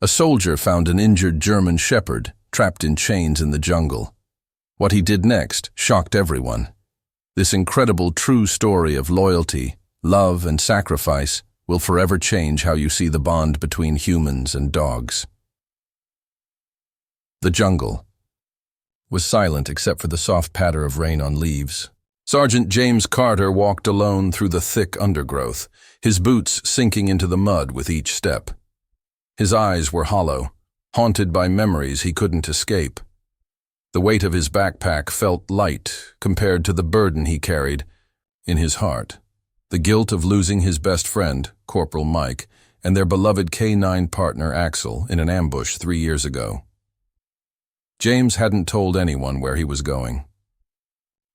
A soldier found an injured German shepherd trapped in chains in the jungle. What he did next shocked everyone. This incredible true story of loyalty, love, and sacrifice will forever change how you see the bond between humans and dogs. The jungle was silent except for the soft patter of rain on leaves. Sergeant James Carter walked alone through the thick undergrowth, his boots sinking into the mud with each step. His eyes were hollow, haunted by memories he couldn't escape. The weight of his backpack felt light compared to the burden he carried in his heart. The guilt of losing his best friend, Corporal Mike, and their beloved K-9 partner Axel in an ambush 3 years ago. James hadn't told anyone where he was going.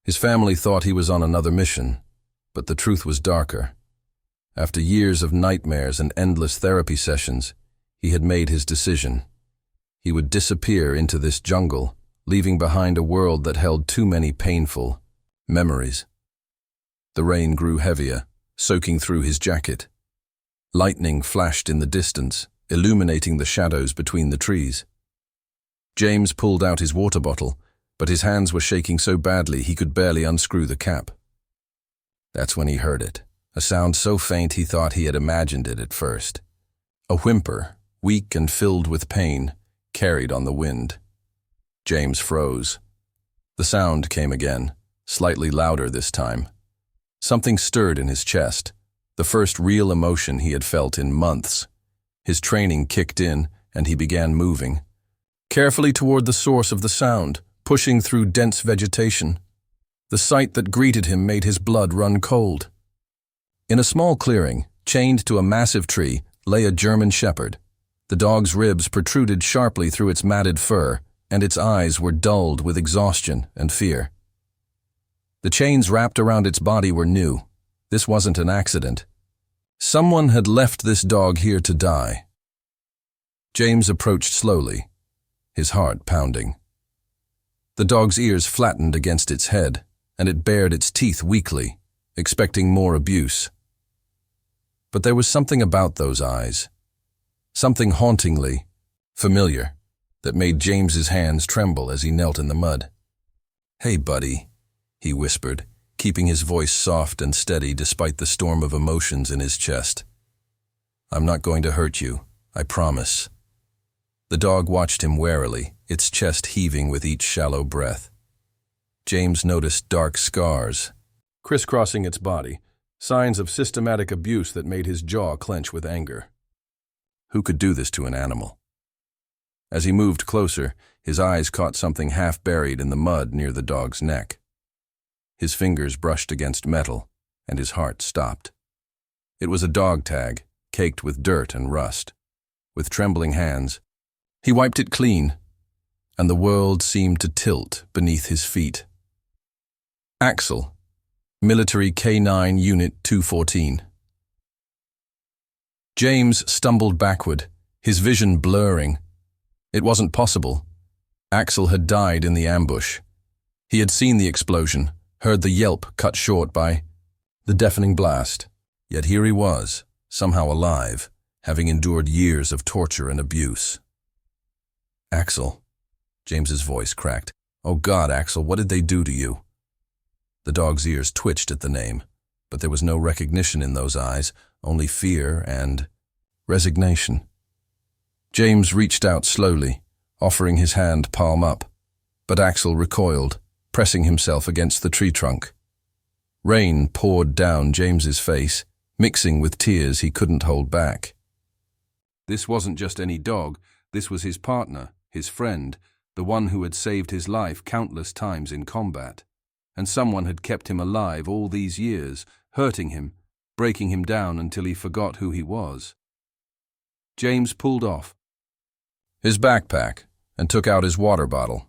His family thought he was on another mission, but the truth was darker. After years of nightmares and endless therapy sessions, he had made his decision. He would disappear into this jungle, leaving behind a world that held too many painful memories. The rain grew heavier, soaking through his jacket. Lightning flashed in the distance, illuminating the shadows between the trees. James pulled out his water bottle, but his hands were shaking so badly he could barely unscrew the cap. That's when he heard it, a sound so faint he thought he had imagined it at first. A whimper, weak and filled with pain, carried on the wind. James froze. The sound came again, slightly louder this time. Something stirred in his chest, the first real emotion he had felt in months. His training kicked in, and he began moving, carefully toward the source of the sound, pushing through dense vegetation. The sight that greeted him made his blood run cold. In a small clearing, chained to a massive tree, lay a German shepherd. The dog's ribs protruded sharply through its matted fur, and its eyes were dulled with exhaustion and fear. The chains wrapped around its body were new. This wasn't an accident. Someone had left this dog here to die. James approached slowly, his heart pounding. The dog's ears flattened against its head, and it bared its teeth weakly, expecting more abuse. But there was something about those eyes, something hauntingly familiar, that made James's hands tremble as he knelt in the mud. "Hey, buddy," he whispered, keeping his voice soft and steady despite the storm of emotions in his chest. "I'm not going to hurt you, I promise." The dog watched him warily, its chest heaving with each shallow breath. James noticed dark scars crisscrossing its body, signs of systematic abuse that made his jaw clench with anger. Who could do this to an animal? As he moved closer, his eyes caught something half buried in the mud near the dog's neck. His fingers brushed against metal, and his heart stopped. It was a dog tag, caked with dirt and rust. With trembling hands, he wiped it clean, and the world seemed to tilt beneath his feet. Axel, Military K-9 Unit 214. James stumbled backward, his vision blurring. It wasn't possible. Axel had died in the ambush. He had seen the explosion, heard the yelp cut short by the deafening blast. Yet here he was, somehow alive, having endured years of torture and abuse. "Axel," James's voice cracked. "Oh God, Axel, what did they do to you?" The dog's ears twitched at the name, but there was no recognition in those eyes, only fear and resignation. James reached out slowly, offering his hand palm up, but Axel recoiled, pressing himself against the tree trunk. Rain poured down James's face, mixing with tears he couldn't hold back. This wasn't just any dog, this was his partner, his friend, the one who had saved his life countless times in combat. And someone had kept him alive all these years, hurting him, breaking him down until he forgot who he was. James pulled off his backpack and took out his water bottle.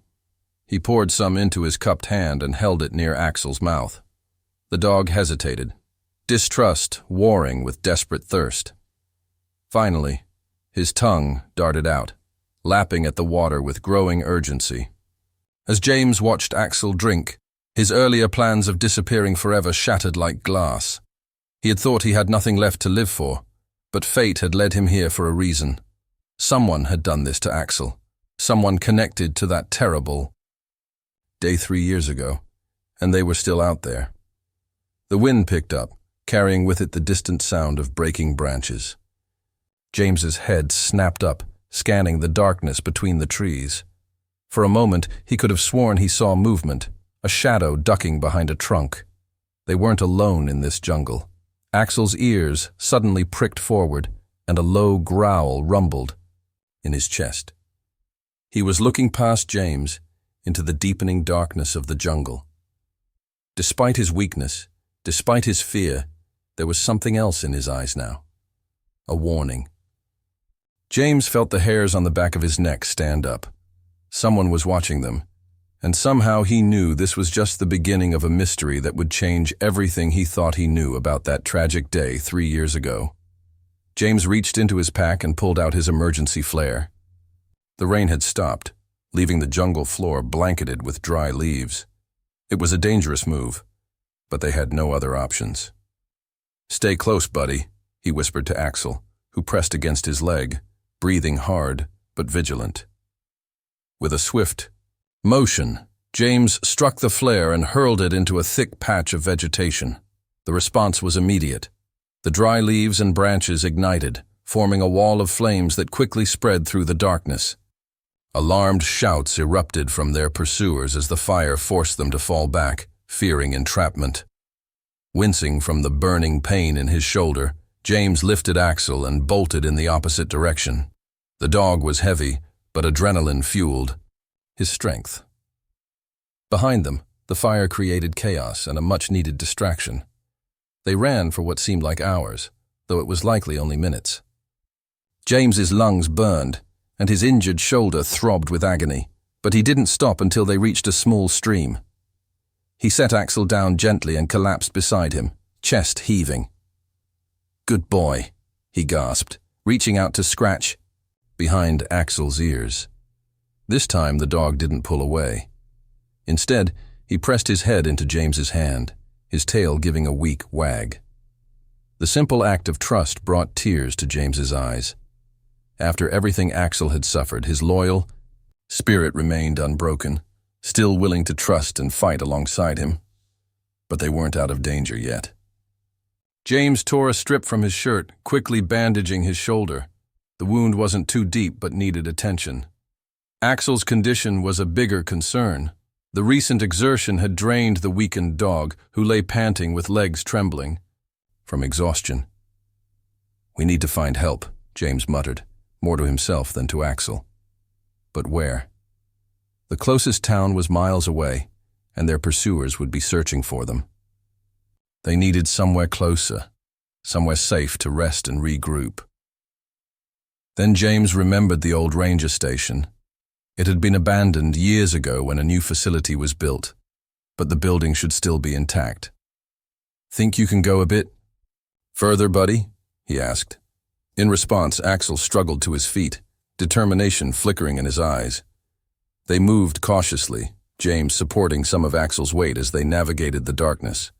He poured some into his cupped hand and held it near Axel's mouth. The dog hesitated, distrust warring with desperate thirst. Finally, his tongue darted out, lapping at the water with growing urgency. As James watched Axel drink, his earlier plans of disappearing forever shattered like glass. He had thought he had nothing left to live for, but fate had led him here for a reason. Someone had done this to Axel. Someone connected to that terrible day 3 years ago, and they were still out there. The wind picked up, carrying with it the distant sound of breaking branches. James's head snapped up, scanning the darkness between the trees. For a moment, he could have sworn he saw movement, a shadow ducking behind a trunk. They weren't alone in this jungle. Axel's ears suddenly pricked forward, and a low growl rumbled in his chest. He was looking past James into the deepening darkness of the jungle. Despite his weakness, despite his fear, there was something else in his eyes now. A warning. James felt the hairs on the back of his neck stand up. Someone was watching them, and somehow he knew this was just the beginning of a mystery that would change everything he thought he knew about that tragic day 3 years ago. James reached into his pack and pulled out his emergency flare. The rain had stopped, leaving the jungle floor blanketed with dry leaves. It was a dangerous move, but they had no other options. "Stay close, buddy," he whispered to Axel, who pressed against his leg, breathing hard but vigilant. With a swift motion, James struck the flare and hurled it into a thick patch of vegetation. The response was immediate. The dry leaves and branches ignited, forming a wall of flames that quickly spread through the darkness. Alarmed shouts erupted from their pursuers as the fire forced them to fall back, fearing entrapment. Wincing from the burning pain in his shoulder, James lifted Axel and bolted in the opposite direction. The dog was heavy, but adrenaline fueled his strength. Behind them, the fire created chaos and a much-needed distraction. They ran for what seemed like hours, though it was likely only minutes. James's lungs burned, and his injured shoulder throbbed with agony, but he didn't stop until they reached a small stream. He set Axel down gently and collapsed beside him, chest heaving. "Good boy," he gasped, reaching out to scratch behind Axel's ears. This time the dog didn't pull away. Instead, he pressed his head into James's hand, his tail giving a weak wag. The simple act of trust brought tears to James's eyes. After everything Axel had suffered, his loyal spirit remained unbroken, still willing to trust and fight alongside him. But they weren't out of danger yet. James tore a strip from his shirt, quickly bandaging his shoulder. The wound wasn't too deep but needed attention. Axel's condition was a bigger concern. The recent exertion had drained the weakened dog, who lay panting with legs trembling from exhaustion. "We need to find help," James muttered, more to himself than to Axel. But where? The closest town was miles away, and their pursuers would be searching for them. They needed somewhere closer, somewhere safe to rest and regroup. Then James remembered the old ranger station. It had been abandoned years ago when a new facility was built, but the building should still be intact. "Think you can go a bit further, buddy?" he asked. In response, Axel struggled to his feet, determination flickering in his eyes. They moved cautiously, James supporting some of Axel's weight as they navigated the darkness.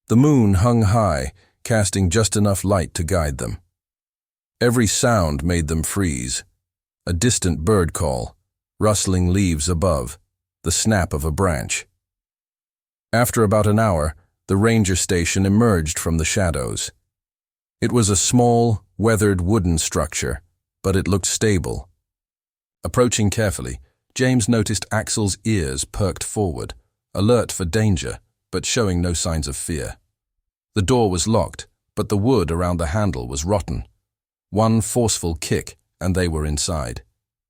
The moon hung high, casting just enough light to guide them. Every sound made them freeze. A distant bird call, rustling leaves above, the snap of a branch. After about an hour, the ranger station emerged from the shadows. It was a small, weathered wooden structure, but it looked stable. Approaching carefully, James noticed Axel's ears perked forward, alert for danger, but showing no signs of fear. The door was locked, but the wood around the handle was rotten. One forceful kick, and they were inside.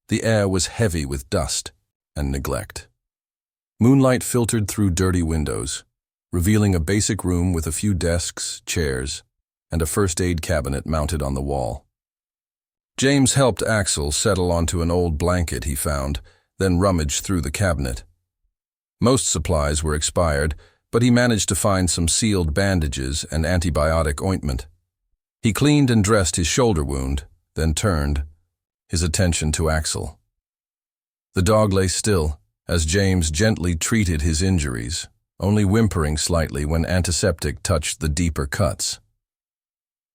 The air was heavy with dust and neglect. Moonlight filtered through dirty windows, revealing a basic room with a few desks, chairs, and a first aid cabinet mounted on the wall. James helped Axel settle onto an old blanket he found, then rummaged through the cabinet. Most supplies were expired, but he managed to find some sealed bandages and antibiotic ointment. He cleaned and dressed his shoulder wound, then turned his attention to Axel. The dog lay still, as James gently treated his injuries, only whimpering slightly when antiseptic touched the deeper cuts.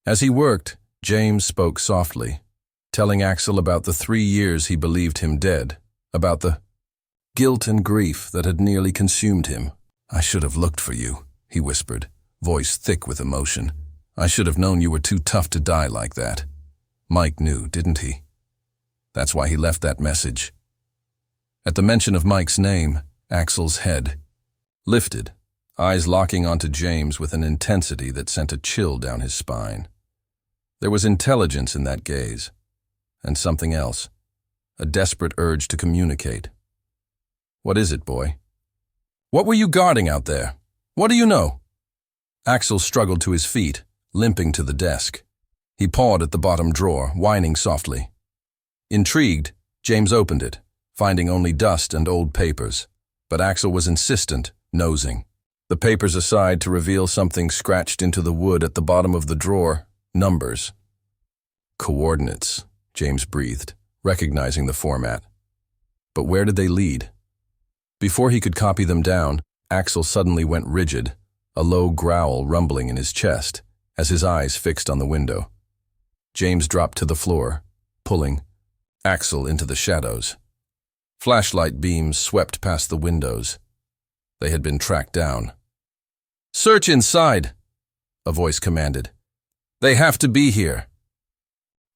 As he worked, James spoke softly, telling Axel about the 3 years he believed him dead, about the guilt and grief that had nearly consumed him. "I should have looked for you," he whispered, voice thick with emotion. "I should have known you were too tough to die like that." Mike knew, didn't he? That's why he left that message. At the mention of Mike's name, Axel's head lifted, eyes locking onto James with an intensity that sent a chill down his spine. There was intelligence in that gaze, and something else, a desperate urge to communicate. "What is it, boy? What were you guarding out there? What do you know?" Axel struggled to his feet, limping to the desk. He pawed at the bottom drawer, whining softly. Intrigued, James opened it, finding only dust and old papers. But Axel was insistent, nosing. The papers aside to reveal something scratched into the wood at the bottom of the drawer. Numbers. "Coordinates," James breathed, recognizing the format. But where did they lead? Before he could copy them down, Axel suddenly went rigid, a low growl rumbling in his chest as his eyes fixed on the window. James dropped to the floor, pulling Axel into the shadows. Flashlight beams swept past the windows. They had been tracked down. "Search inside," a voice commanded. "They have to be here."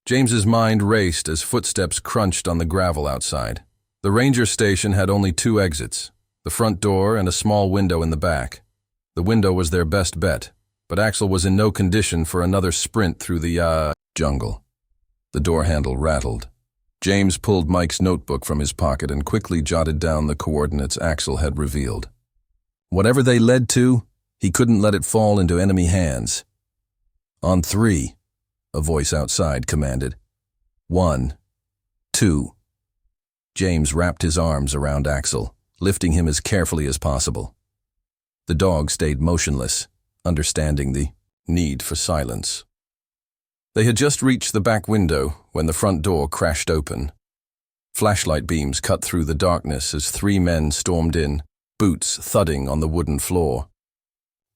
James's mind raced as footsteps crunched on the gravel outside. The ranger station had only 2 exits, the front door and a small window in the back. The window was their best bet, but Axel was in no condition for another sprint through the jungle. The door handle rattled. James pulled Mike's notebook from his pocket and quickly jotted down the coordinates Axel had revealed. Whatever they led to, he couldn't let it fall into enemy hands. "On 3, a voice outside commanded. 1, 2. James wrapped his arms around Axel, lifting him as carefully as possible. The dog stayed motionless, understanding the need for silence. They had just reached the back window when the front door crashed open. Flashlight beams cut through the darkness as 3 men stormed in, boots thudding on the wooden floor.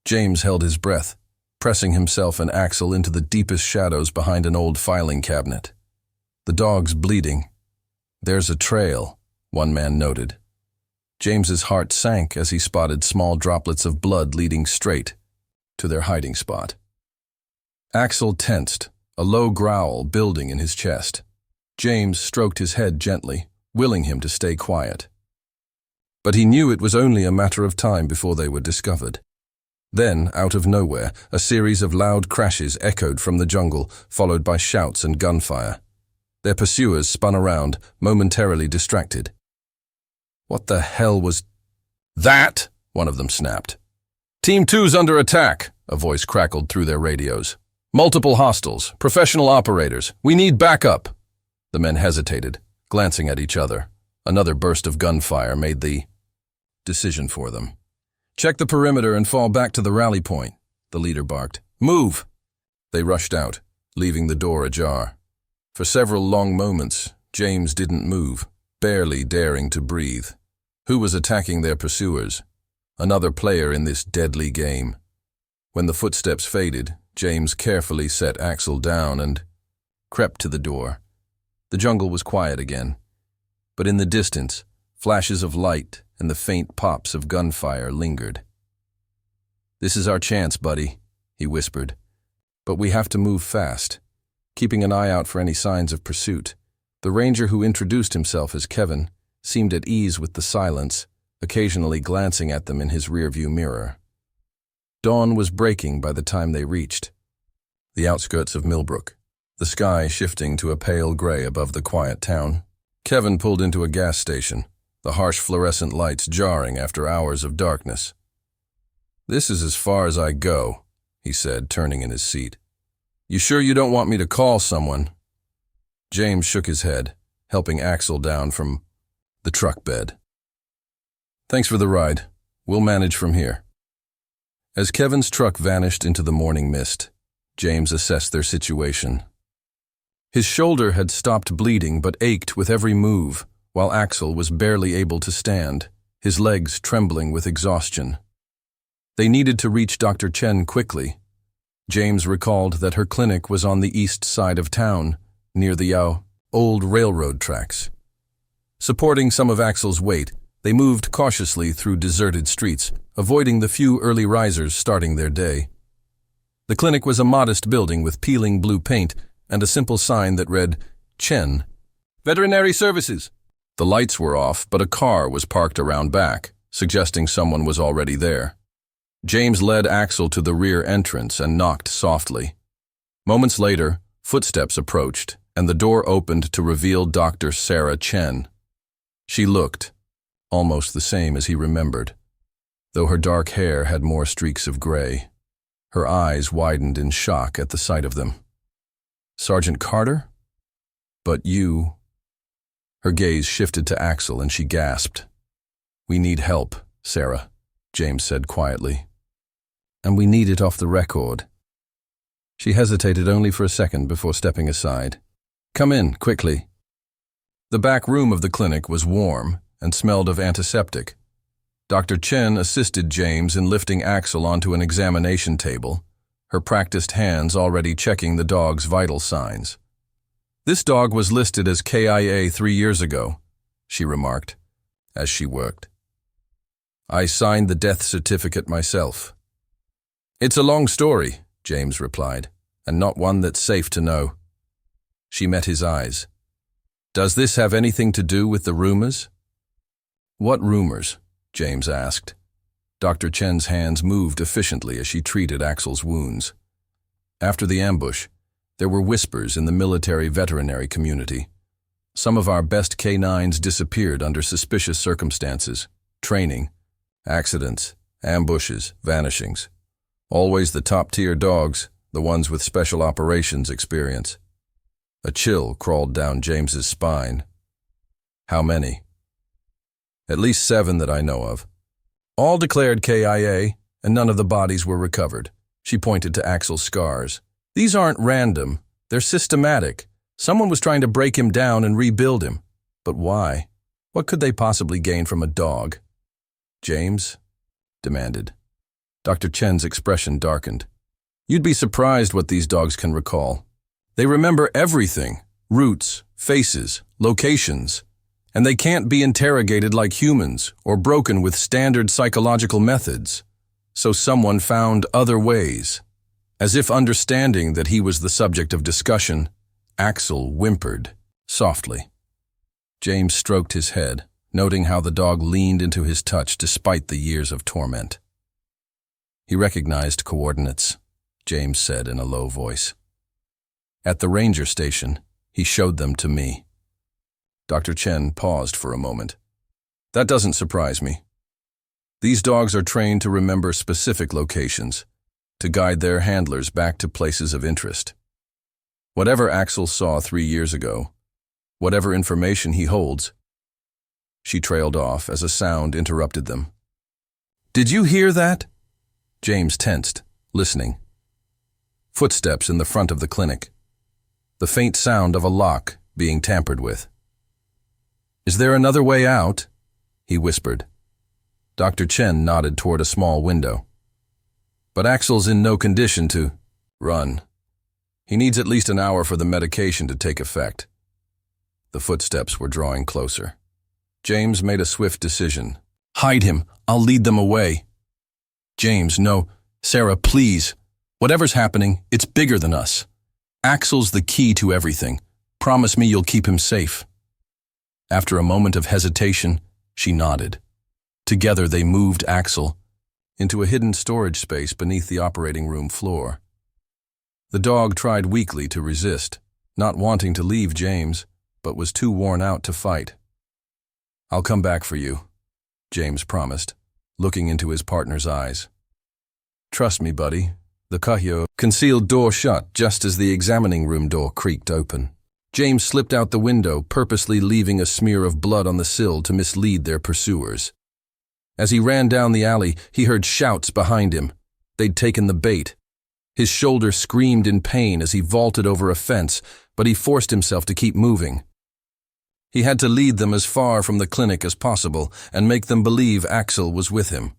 James held his breath, pressing himself and Axel into the deepest shadows behind an old filing cabinet. "The dog's bleeding. There's a trail," one man noted. James's heart sank as he spotted small droplets of blood leading straight to their hiding spot. Axel tensed, a low growl building in his chest. James stroked his head gently, willing him to stay quiet. But he knew it was only a matter of time before they were discovered. Then, out of nowhere, a series of loud crashes echoed from the jungle, followed by shouts and gunfire. Their pursuers spun around, momentarily distracted. "What the hell was that?" one of them snapped. "Team 2's under attack," a voice crackled through their radios. "Multiple hostiles, professional operators. We need backup." The men hesitated, glancing at each other. Another burst of gunfire made the decision for them. "Check the perimeter and fall back to the rally point," the leader barked. "Move!" They rushed out, leaving the door ajar. For several long moments, James didn't move, barely daring to breathe. Who was attacking their pursuers? Another player in this deadly game. When the footsteps faded, James carefully set Axel down and crept to the door. The jungle was quiet again, but in the distance, flashes of light and the faint pops of gunfire lingered. "This is our chance, buddy," he whispered. "But we have to move fast, keeping an eye out for any signs of pursuit." The ranger who introduced himself as Kevin seemed at ease with the silence, occasionally glancing at them in his rearview mirror. Dawn was breaking by the time they reached the outskirts of Millbrook, the sky shifting to a pale gray above the quiet town. Kevin pulled into a gas station, the harsh fluorescent lights jarring after hours of darkness. "This is as far as I go," he said, turning in his seat. "You sure you don't want me to call someone?" James shook his head, helping Axel down from the truck bed. "Thanks for the ride. We'll manage from here." As Kevin's truck vanished into the morning mist, James assessed their situation. His shoulder had stopped bleeding but ached with every move, while Axel was barely able to stand, his legs trembling with exhaustion. They needed to reach Dr. Chen quickly. James recalled that her clinic was on the east side of town, near the Yao old railroad tracks. Supporting some of Axel's weight, they moved cautiously through deserted streets, avoiding the few early risers starting their day. The clinic was a modest building with peeling blue paint and a simple sign that read, Chen, Veterinary Services. The lights were off, but a car was parked around back, suggesting someone was already there. James led Axel to the rear entrance and knocked softly. Moments later, footsteps approached, and the door opened to reveal Dr. Sarah Chen. She looked almost the same as he remembered, though her dark hair had more streaks of gray. Her eyes widened in shock at the sight of them. Sergeant Carter? But you... Her gaze shifted to Axel and she gasped. We need help, Sarah, James said quietly. And we need it off the record. She hesitated only for a second before stepping aside. Come in, quickly. The back room of the clinic was warm and smelled of antiseptic. Dr. Chen assisted James in lifting Axel onto an examination table, her practiced hands already checking the dog's vital signs. This dog was listed as KIA 3 years ago, she remarked, as she worked. I signed the death certificate myself. It's a long story, James replied, and not one that's safe to know. She met his eyes. Does this have anything to do with the rumors? What rumors? James asked. Dr. Chen's hands moved efficiently as she treated Axel's wounds. After the ambush, there were whispers in the military veterinary community. Some of our best canines disappeared under suspicious circumstances. Training, accidents, ambushes, vanishings. Always the top-tier dogs, the ones with special operations experience. A chill crawled down James's spine. How many? At least 7 that I know of. All declared KIA, and none of the bodies were recovered. She pointed to Axel's scars. These aren't random. They're systematic. Someone was trying to break him down and rebuild him. But why? What could they possibly gain from a dog? James demanded. Dr. Chen's expression darkened. You'd be surprised what these dogs can recall. They remember everything. Routes, faces, locations. And they can't be interrogated like humans or broken with standard psychological methods. So someone found other ways. As if understanding that he was the subject of discussion, Axel whimpered softly. James stroked his head, noting how the dog leaned into his touch despite the years of torment. He recognized coordinates, James said in a low voice. At the ranger station, he showed them to me. Dr. Chen paused for a moment. That doesn't surprise me. These dogs are trained to remember specific locations, to guide their handlers back to places of interest. Whatever Axel saw 3 years ago, whatever information he holds. She trailed off as a sound interrupted them. Did you hear that? James tensed, listening. Footsteps in the front of the clinic. The faint sound of a lock being tampered with. Is there another way out? He whispered. Dr. Chen nodded toward a small window. But Axel's in no condition to run. He needs at least an hour for the medication to take effect. The footsteps were drawing closer. James made a swift decision. Hide him. I'll lead them away. James, no. Sarah, please. Whatever's happening, it's bigger than us. Axel's the key to everything. Promise me you'll keep him safe. After a moment of hesitation, she nodded. Together they moved Axel into a hidden storage space beneath the operating room floor. The dog tried weakly to resist, not wanting to leave James, but was too worn out to fight. I'll come back for you, James promised, looking into his partner's eyes. Trust me, buddy. The Kahyo concealed door shut just as the examining room door creaked open. James slipped out the window, purposely leaving a smear of blood on the sill to mislead their pursuers. As he ran down the alley, he heard shouts behind him. They'd taken the bait. His shoulder screamed in pain as he vaulted over a fence, but he forced himself to keep moving. He had to lead them as far from the clinic as possible and make them believe Axel was with him.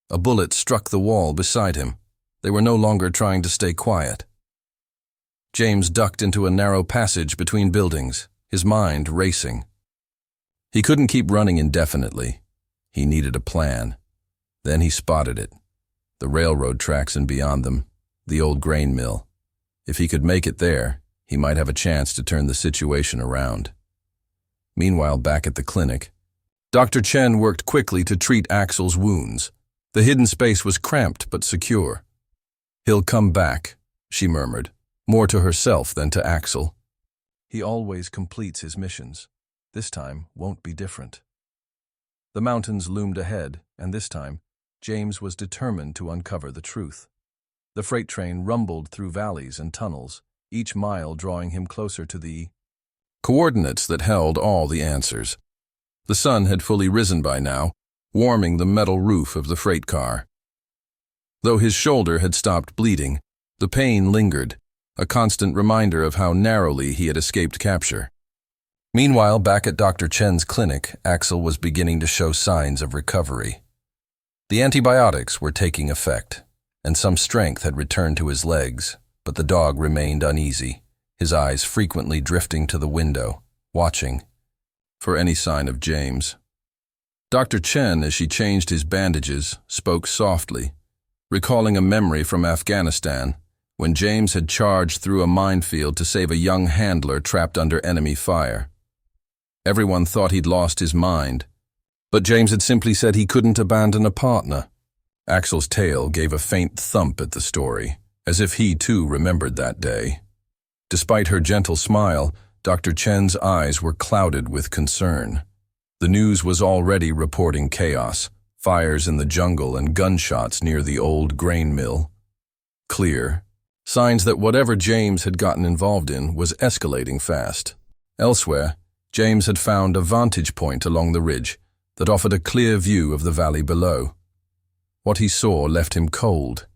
A bullet struck the wall beside him. They were no longer trying to stay quiet. James ducked into a narrow passage between buildings, his mind racing. He couldn't keep running indefinitely. He needed a plan. Then he spotted it. The railroad tracks and beyond them, the old grain mill. If he could make it there, he might have a chance to turn the situation around. Meanwhile, back at the clinic, Dr. Chen worked quickly to treat Axel's wounds. The hidden space was cramped but secure. "He'll come back," she murmured, more to herself than to Axel. "He always completes his missions. This time won't be different." The mountains loomed ahead, and this time, James was determined to uncover the truth. The freight train rumbled through valleys and tunnels, each mile drawing him closer to the coordinates that held all the answers. The sun had fully risen by now, warming the metal roof of the freight car. Though his shoulder had stopped bleeding, the pain lingered, a constant reminder of how narrowly he had escaped capture. Meanwhile, back at Dr. Chen's clinic, Axel was beginning to show signs of recovery. The antibiotics were taking effect, and some strength had returned to his legs, but the dog remained uneasy, his eyes frequently drifting to the window, watching for any sign of James. Dr. Chen, as she changed his bandages, spoke softly, recalling a memory from Afghanistan, when James had charged through a minefield to save a young handler trapped under enemy fire. Everyone thought he'd lost his mind, but James had simply said he couldn't abandon a partner. Axel's tail gave a faint thump at the story, as if he too remembered that day. Despite her gentle smile, Dr. Chen's eyes were clouded with concern. The news was already reporting chaos, fires in the jungle and gunshots near the old grain mill. Clear signs that whatever James had gotten involved in was escalating fast. Elsewhere, James had found a vantage point along the ridge that offered a clear view of the valley below. What he saw left him cold.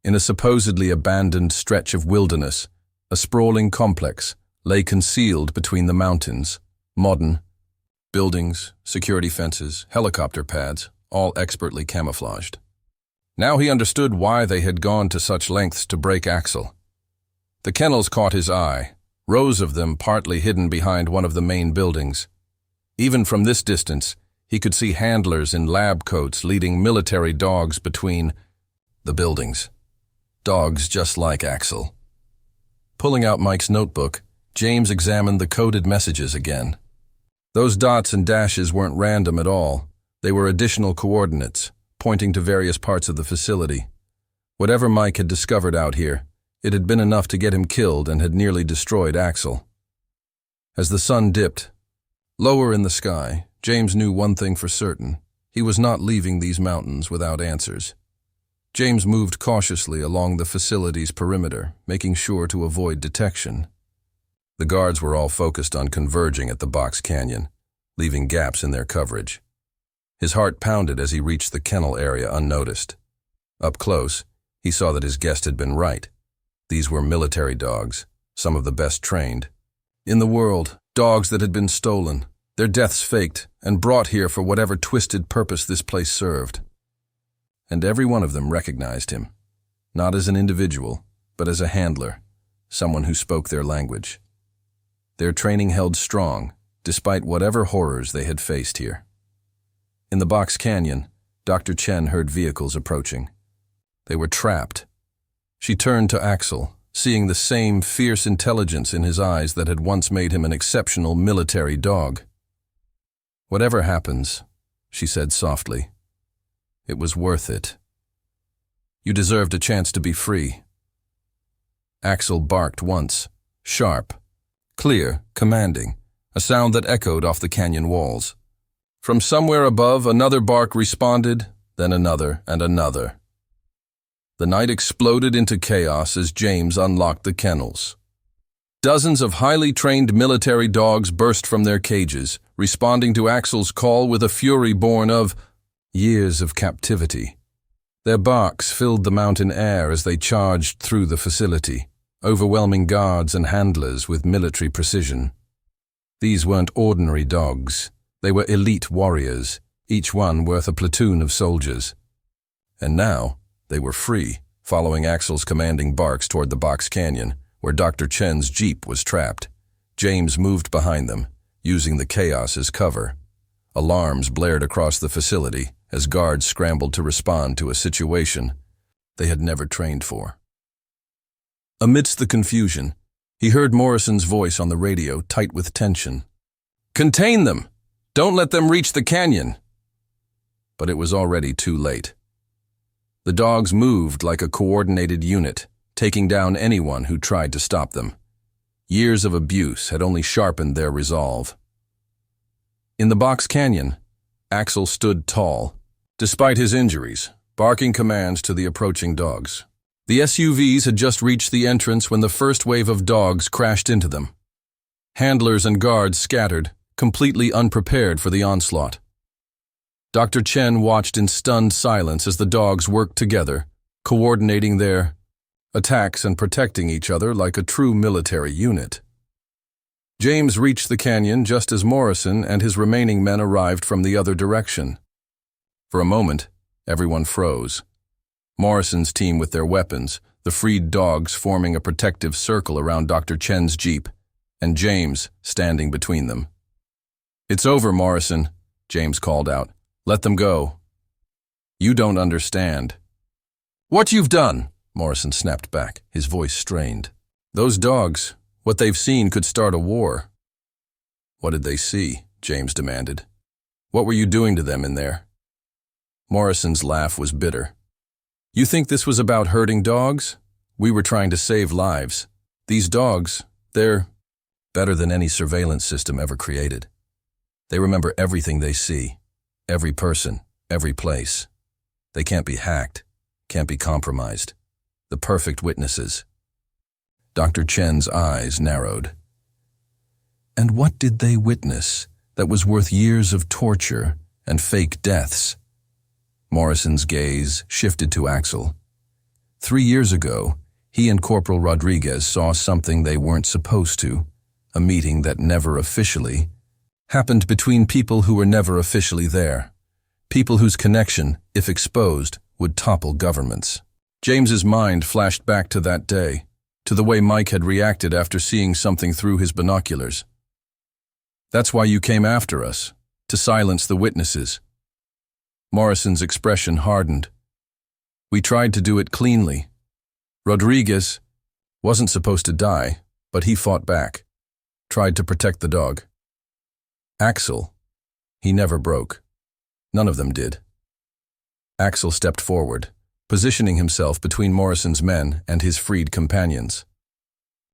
In a supposedly abandoned stretch of wilderness, a sprawling complex lay concealed between the mountains, modern buildings, security fences, helicopter pads, all expertly camouflaged. Now he understood why they had gone to such lengths to break Axel. The kennels caught his eye, rows of them partly hidden behind one of the main buildings. Even from this distance, he could see handlers in lab coats leading military dogs between the buildings. Dogs just like Axel. Pulling out Mike's notebook, James examined the coded messages again. Those dots and dashes weren't random at all. They were additional coordinates, pointing to various parts of the facility. Whatever Mike had discovered out here, it had been enough to get him killed and had nearly destroyed Axel. As the sun dipped lower in the sky, James knew one thing for certain. He was not leaving these mountains without answers. James moved cautiously along the facility's perimeter, making sure to avoid detection. The guards were all focused on converging at the box canyon, leaving gaps in their coverage. His heart pounded as he reached the kennel area unnoticed. Up close, he saw that his guest had been right. These were military dogs, some of the best trained in the world, dogs that had been stolen, their deaths faked, and brought here for whatever twisted purpose this place served. And every one of them recognized him, not as an individual, but as a handler, someone who spoke their language. Their training held strong, despite whatever horrors they had faced here. In the box canyon, Dr. Chen heard vehicles approaching. They were trapped. She turned to Axel, seeing the same fierce intelligence in his eyes that had once made him an exceptional military dog. "Whatever happens," she said softly, "it was worth it. You deserved a chance to be free." Axel barked once, sharp, clear, commanding, a sound that echoed off the canyon walls. From somewhere above, another bark responded, then another and another. The night exploded into chaos as James unlocked the kennels. Dozens of highly trained military dogs burst from their cages, responding to Axel's call with a fury born of years of captivity. Their barks filled the mountain air as they charged through the facility, overwhelming guards and handlers with military precision. These weren't ordinary dogs. They were elite warriors, each one worth a platoon of soldiers. And now, they were free, following Axel's commanding barks toward the box canyon, where Dr. Chen's jeep was trapped. James moved behind them, using the chaos as cover. Alarms blared across the facility as guards scrambled to respond to a situation they had never trained for. Amidst the confusion, he heard Morrison's voice on the radio, tight with tension. "Contain them! Don't let them reach the canyon!" But it was already too late. The dogs moved like a coordinated unit, taking down anyone who tried to stop them. Years of abuse had only sharpened their resolve. In the box canyon, Axel stood tall, despite his injuries, barking commands to the approaching dogs. The SUVs had just reached the entrance when the first wave of dogs crashed into them. Handlers and guards scattered, completely unprepared for the onslaught. Dr. Chen watched in stunned silence as the dogs worked together, coordinating their attacks and protecting each other like a true military unit. James reached the canyon just as Morrison and his remaining men arrived from the other direction. For a moment, everyone froze. Morrison's team with their weapons, the freed dogs forming a protective circle around Dr. Chen's jeep, and James standing between them. "It's over, Morrison," James called out. "Let them go." "You don't understand." "What you've done?" Morrison snapped back, his voice strained. "Those dogs, what they've seen could start a war." "What did they see?" James demanded. "What were you doing to them in there?" Morrison's laugh was bitter. "You think this was about hurting dogs? We were trying to save lives. These dogs, they're better than any surveillance system ever created. They remember everything they see, every person, every place. They can't be hacked, can't be compromised. The perfect witnesses." Dr. Chen's eyes narrowed. "And what did they witness that was worth years of torture and fake deaths?" Morrison's gaze shifted to Axel. 3 years ago, he and Corporal Rodriguez saw something they weren't supposed to, a meeting that never officially happened between people who were never officially there, people whose connection, if exposed, would topple governments. James's mind flashed back to that day, to the way Mike had reacted after seeing something through his binoculars. "That's why you came after us, to silence the witnesses." Morrison's expression hardened. "We tried to do it cleanly. Rodriguez wasn't supposed to die, but he fought back, tried to protect the dog. Axel, he never broke. None of them did." Axel stepped forward, positioning himself between Morrison's men and his freed companions.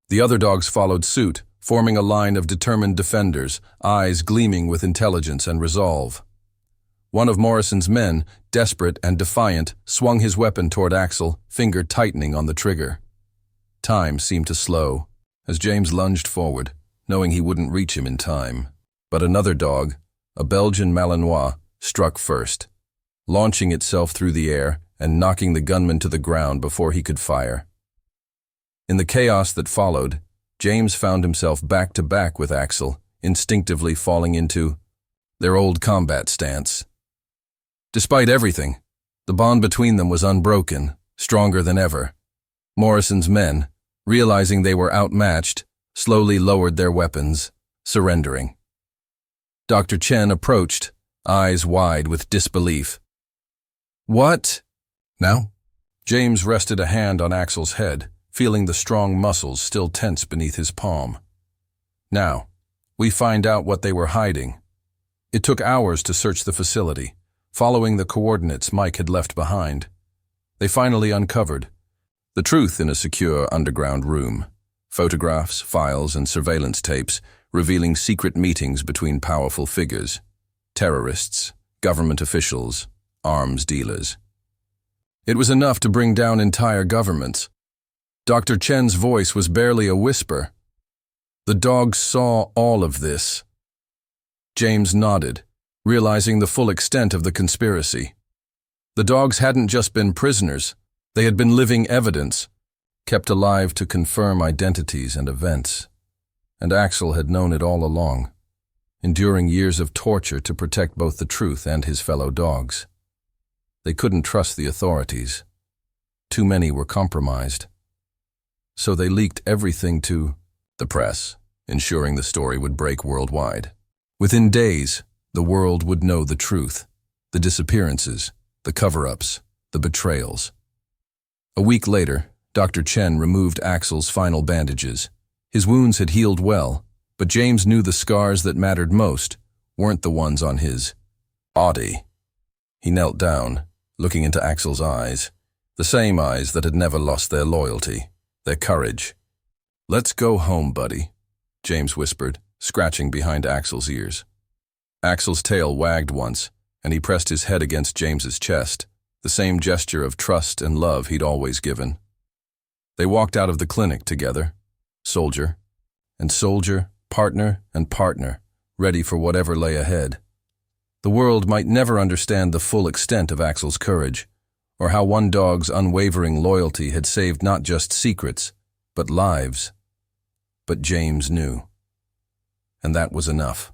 The other dogs followed suit, forming a line of determined defenders, eyes gleaming with intelligence and resolve. One of Morrison's men, desperate and defiant, swung his weapon toward Axel, finger tightening on the trigger. Time seemed to slow, as James lunged forward, knowing he wouldn't reach him in time. But another dog, a Belgian Malinois, struck first, launching itself through the air and knocking the gunman to the ground before he could fire. In the chaos that followed, James found himself back-to-back with Axel, instinctively falling into their old combat stance. Despite everything, the bond between them was unbroken, stronger than ever. Morrison's men, realizing they were outmatched, slowly lowered their weapons, surrendering. Dr. Chen approached, eyes wide with disbelief. "What? Now?" James rested a hand on Axel's head, feeling the strong muscles still tense beneath his palm. "Now, we find out what they were hiding." It took hours to search the facility, following the coordinates Mike had left behind. They finally uncovered the truth in a secure underground room. Photographs, files, and surveillance tapes revealing secret meetings between powerful figures, terrorists, government officials, arms dealers. It was enough to bring down entire governments. Dr. Chen's voice was barely a whisper. The dogs saw all of this. James nodded, realizing the full extent of the conspiracy. The dogs hadn't just been prisoners, they had been living evidence, kept alive to confirm identities and events. And Axel had known it all along, enduring years of torture to protect both the truth and his fellow dogs. They couldn't trust the authorities. Too many were compromised. So they leaked everything to the press, ensuring the story would break worldwide. Within days, the world would know the truth, the disappearances, the cover-ups, the betrayals. A week later, Dr. Chen removed Axel's final bandages. His wounds had healed well, but James knew the scars that mattered most weren't the ones on his body. He knelt down, looking into Axel's eyes, the same eyes that had never lost their loyalty, their courage. "Let's go home, buddy," James whispered, scratching behind Axel's ears. Axel's tail wagged once, and he pressed his head against James's chest, the same gesture of trust and love he'd always given. They walked out of the clinic together, soldier and soldier, partner and partner, ready for whatever lay ahead. The world might never understand the full extent of Axel's courage, or how one dog's unwavering loyalty had saved not just secrets, but lives. But James knew. And that was enough.